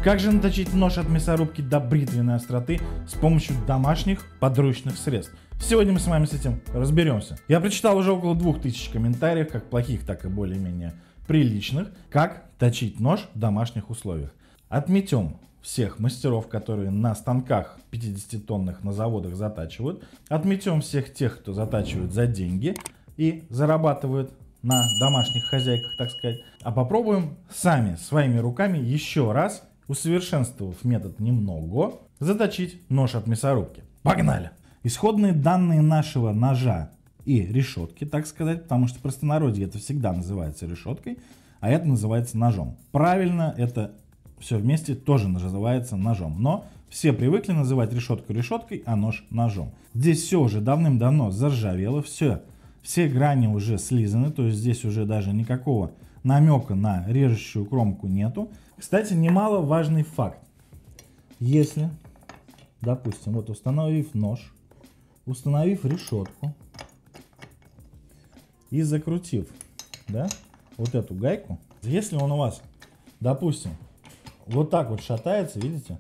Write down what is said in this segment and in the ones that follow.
Как же наточить нож от мясорубки до бритвенной остроты с помощью домашних подручных средств? Сегодня мы с вами с этим разберемся. Я прочитал уже около 2000 комментариев, как плохих, так и более-менее приличных, как точить нож в домашних условиях. Отметем всех мастеров, которые на станках 50-тонных на заводах затачивают. Отметем всех тех, кто затачивает за деньги и зарабатывает на домашних хозяйках, так сказать. А попробуем сами, своими руками, еще раз, усовершенствовав метод немного, заточить нож от мясорубки. Погнали! Исходные данные нашего ножа и решетки, так сказать, потому что в простонародье это всегда называется решеткой, а это называется ножом. Правильно, это все вместе тоже называется ножом, но все привыкли называть решетку решеткой, а нож ножом. Здесь все уже давным-давно заржавело, все грани уже слизаны, то есть здесь уже даже никакого намека на режущую кромку нету. Кстати, немаловажный факт. Если, допустим, вот установив нож, установив решетку и закрутив, да, вот эту гайку, если он у вас, допустим, вот так вот шатается, видите,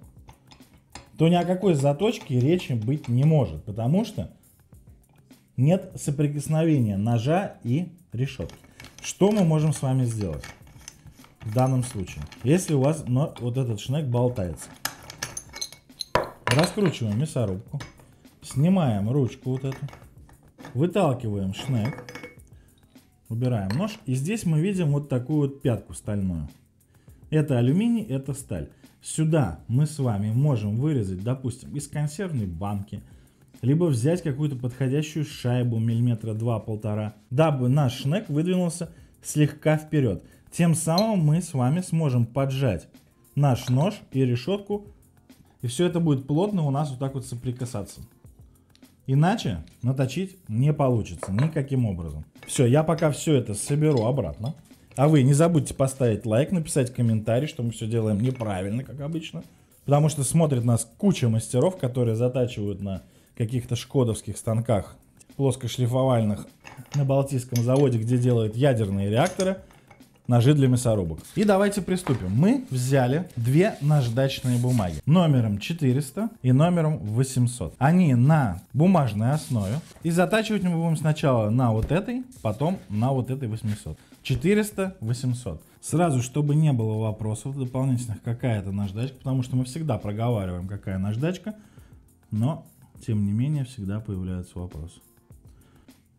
то ни о какой заточке речи быть не может, потому что нет соприкосновения ножа и решетки. Что мы можем с вами сделать в данном случае? Если у вас вот этот шнек болтается, раскручиваем мясорубку, снимаем ручку вот эту, выталкиваем шнек, убираем нож, и здесь мы видим вот такую вот пятку стальную. Это алюминий, это сталь. Сюда мы с вами можем вырезать, допустим, из консервной банки, либо взять какую-то подходящую шайбу миллиметра 2-1,5, дабы наш шнек выдвинулся слегка вперед. Тем самым мы с вами сможем поджать наш нож и решетку, и все это будет плотно у нас вот так вот соприкасаться. Иначе наточить не получится никаким образом. Все, я пока все это соберу обратно. А вы не забудьте поставить лайк, написать комментарий, что мы все делаем неправильно, как обычно. Потому что смотрит нас куча мастеров, которые затачивают на каких-то шкодовских станках плоскошлифовальных на Балтийском заводе, где делают ядерные реакторы, ножи для мясорубок. И давайте приступим. Мы взяли две наждачные бумаги номером 400 и номером 800. Они на бумажной основе. И затачивать мы будем сначала на вот этой, потом на вот этой 800. 400, 800. Сразу, чтобы не было вопросов дополнительных, какая это наждачка, потому что мы всегда проговариваем, какая наждачка, но, тем не менее, всегда появляются вопросы.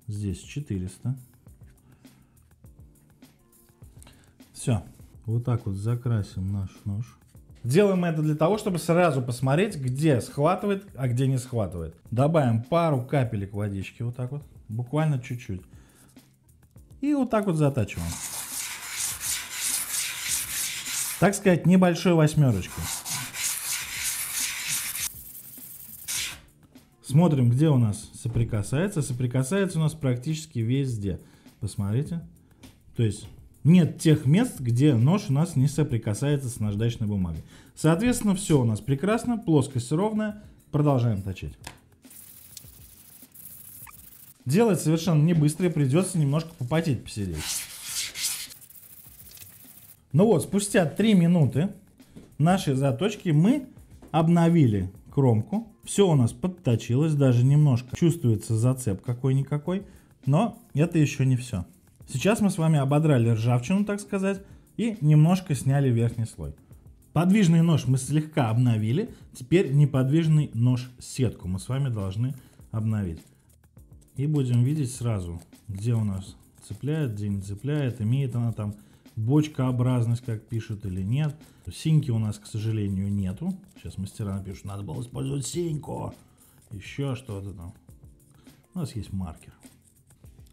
Здесь 400. Все. Вот так вот закрасим наш нож. Делаем это для того, чтобы сразу посмотреть, где схватывает, а где не схватывает. Добавим пару капелек водички, вот так вот, буквально чуть-чуть. И вот так вот затачиваем. Так сказать, небольшой восьмерочкой. Смотрим, где у нас соприкасается. Соприкасается у нас практически везде. Посмотрите. То есть нет тех мест, где нож у нас не соприкасается с наждачной бумагой. Соответственно, все у нас прекрасно, плоскость ровная. Продолжаем точить. Делать совершенно не быстро, и придется немножко попотеть, посидеть. Ну вот, спустя 3 минуты нашей заточки мы обновили кромку. Все у нас подточилось, даже немножко чувствуется зацеп какой-никакой, но это еще не все. Сейчас мы с вами ободрали ржавчину, так сказать, и немножко сняли верхний слой. Подвижный нож мы слегка обновили, теперь неподвижный нож-сетку мы с вами должны обновить. И будем видеть сразу, где у нас цепляет, где не цепляет, имеет она там бочкообразность, как пишут, или нет. Синьки у нас, к сожалению, нету. Сейчас мастера напишут, надо было использовать синьку. Еще что-то там. У нас есть маркер.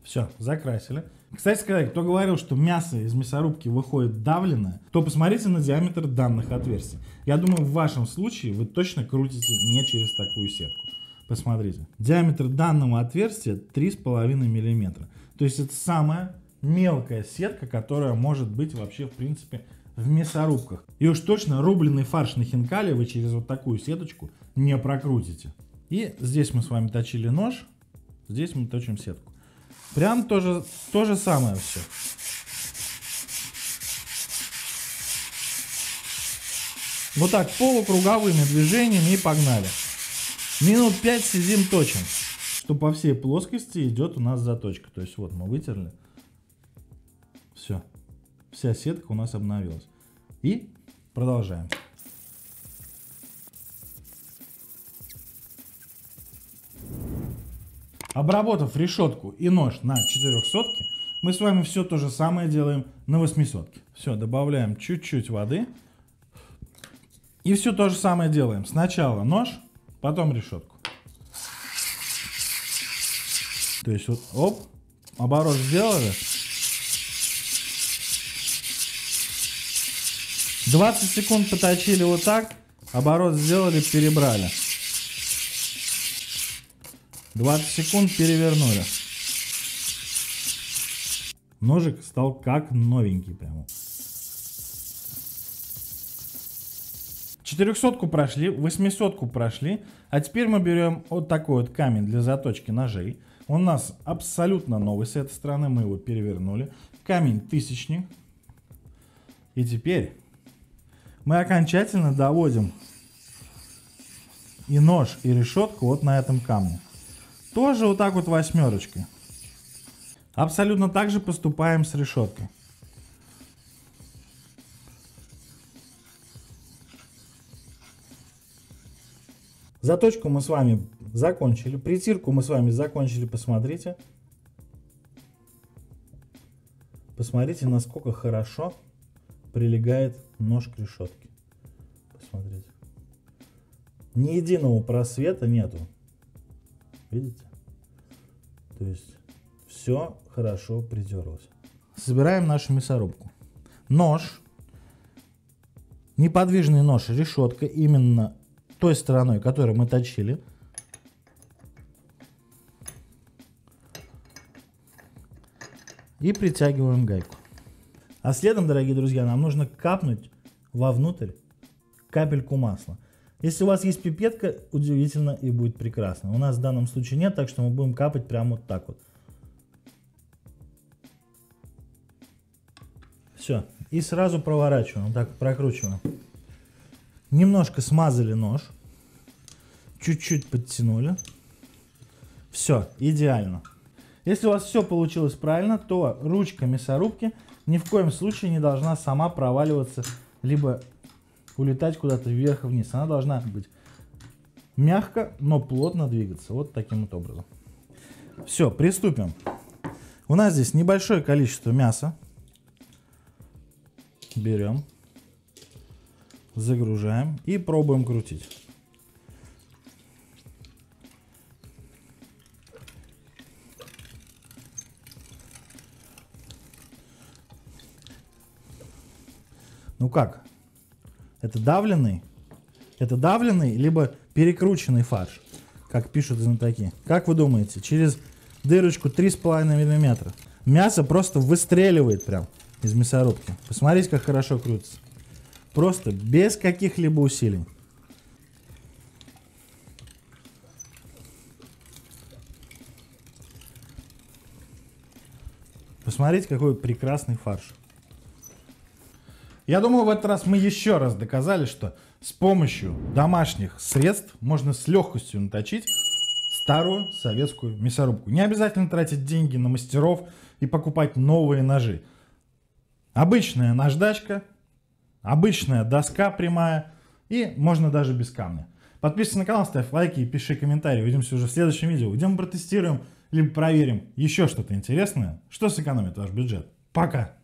Все, закрасили. Кстати сказать, кто говорил, что мясо из мясорубки выходит давленное, то посмотрите на диаметр данных отверстий. Я думаю, в вашем случае вы точно крутите не через такую сетку. Посмотрите. Диаметр данного отверстия 3,5 мм. То есть это самая мелкая сетка, которая может быть вообще в принципе в мясорубках. И уж точно рубленый фарш на хинкале вы через вот такую сеточку не прокрутите. И здесь мы с вами точили нож, здесь мы точим сетку. Прям то же самое все. Вот так полукруговыми движениями и погнали. Минут 5 сидим, точим. Что по всей плоскости идет у нас заточка. То есть вот мы вытерли. Все. Вся сетка у нас обновилась. И продолжаем. Обработав решетку и нож на 400-ке, мы с вами все то же самое делаем на 800-ке. Все, добавляем чуть-чуть воды. И все то же самое делаем. Сначала нож, потом решетку. То есть вот, оп, оборот сделали. 20 секунд поточили вот так, оборот сделали, перебрали. 20 секунд перевернули. Ножик стал как новенький прямо. 400-ку прошли, 800-ку прошли. А теперь мы берем вот такой вот камень для заточки ножей. Он у нас абсолютно новый с этой стороны. Мы его перевернули. Камень 1000-ник. И теперь мы окончательно доводим и нож, и решетку вот на этом камне. Тоже вот так вот 8-очкой. Абсолютно так же поступаем с решеткой. Заточку мы с вами закончили. Притирку мы с вами закончили. Посмотрите. Посмотрите, насколько хорошо прилегает нож к решетке. Посмотрите. Ни единого просвета нету. Видите? То есть все хорошо притерлось. Собираем нашу мясорубку. Нож, неподвижный нож, решетка, именно той стороной, которую мы точили. И притягиваем гайку. А следом, дорогие друзья, нам нужно капнуть вовнутрь капельку масла. Если у вас есть пипетка, удивительно и будет прекрасно. У нас в данном случае нет, так что мы будем капать прямо вот так вот. Все. И сразу проворачиваем, вот так прокручиваем. Немножко смазали нож. Чуть-чуть подтянули. Все, идеально. Если у вас все получилось правильно, то ручка мясорубки ни в коем случае не должна сама проваливаться, либо улетать куда-то вверх и вниз. Она должна быть мягко, но плотно двигаться. Вот таким вот образом. Все, приступим. У нас здесь небольшое количество мяса. Берем, загружаем и пробуем крутить. Ну как? Это давленный, либо перекрученный фарш, как пишут знатоки. Как вы думаете, через дырочку 3,5 мм мясо просто выстреливает прям из мясорубки. Посмотрите, как хорошо крутится. Просто без каких-либо усилий. Посмотрите, какой прекрасный фарш. Я думаю, в этот раз мы еще раз доказали, что с помощью домашних средств можно с легкостью наточить старую советскую мясорубку. Не обязательно тратить деньги на мастеров и покупать новые ножи. Обычная наждачка, обычная доска прямая, и можно даже без камня. Подписывайся на канал, ставь лайки и пиши комментарии. Увидимся уже в следующем видео, где мы протестируем, либо проверим еще что-то интересное, что сэкономит ваш бюджет. Пока!